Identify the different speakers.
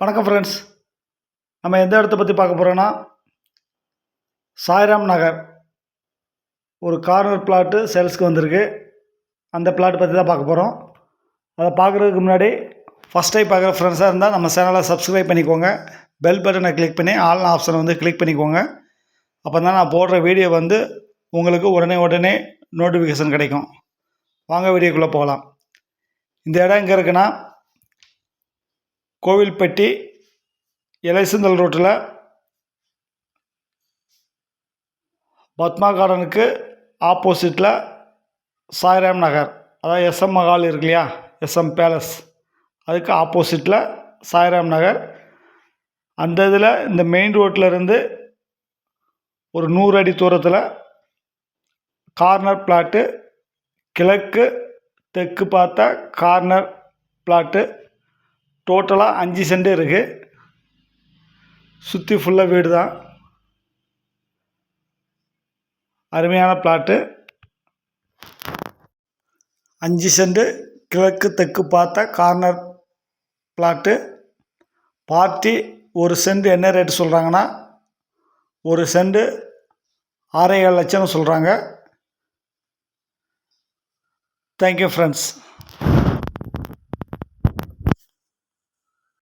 Speaker 1: வணக்கம் ஃப்ரெண்ட்ஸ். நம்ம எந்த இடத்த பற்றி பார்க்க போகிறோன்னா, சாய்ராம் நகர் ஒரு கார்னர் பிளாட்டு சேல்ஸ்க்கு வந்திருக்கு. அந்த பிளாட் பற்றி தான் பார்க்க போகிறோம். அதை பார்க்குறதுக்கு முன்னாடி ஃபஸ்ட் டைம் பார்க்குற ஃப்ரெண்ட்ஸாக இருந்தால் நம்ம சேனலை சப்ஸ்கிரைப் பண்ணிக்கோங்க. பெல் பட்டனை கிளிக் பண்ணி ஆல் ஆப்ஷனை வந்து கிளிக் பண்ணிக்கோங்க. அப்போ தான் நான் போடுற வீடியோ வந்து உங்களுக்கு உடனே நோட்டிஃபிகேஷன் கிடைக்கும். வாங்க வீடியோக்குள்ளே போகலாம். இந்த இடம் எங்கே இருக்குன்னா, கோவில்பட்டி எலைசந்தல் ரோட்டில் பத்மா கார்டனுக்கு ஆப்போசிட்டில் சாய்ராம் நகர், அதாவது எஸ்எம் மஹால் இருக்கு இல்லையா, எஸ்எம் பேலஸ், அதுக்கு ஆப்போசிட்டில் சாய்ராம் நகர். அந்த இதில் இந்த மெயின் ரோட்டில் இருந்து ஒரு 100 அடி தூரத்தில் கார்னர் பிளாட்டு, கிழக்கு தெற்கு பார்த்த கார்னர் பிளாட்டு. டோட்டலாக 5 சென்ட் இருக்குது. சுற்றி ஃபுல்லாக வீடு தான். அருமையான பிளாட்டு. 5 சென்ட் கிழக்கு தெற்கு பார்த்த கார்னர் பிளாட்டு. பார்ட்டி 1 சென்ட் என்ன ரேட்டு சொல்கிறாங்கன்னா, 1 சென்ட் 6.7 லட்சம் சொல்கிறாங்க. Thank you friends.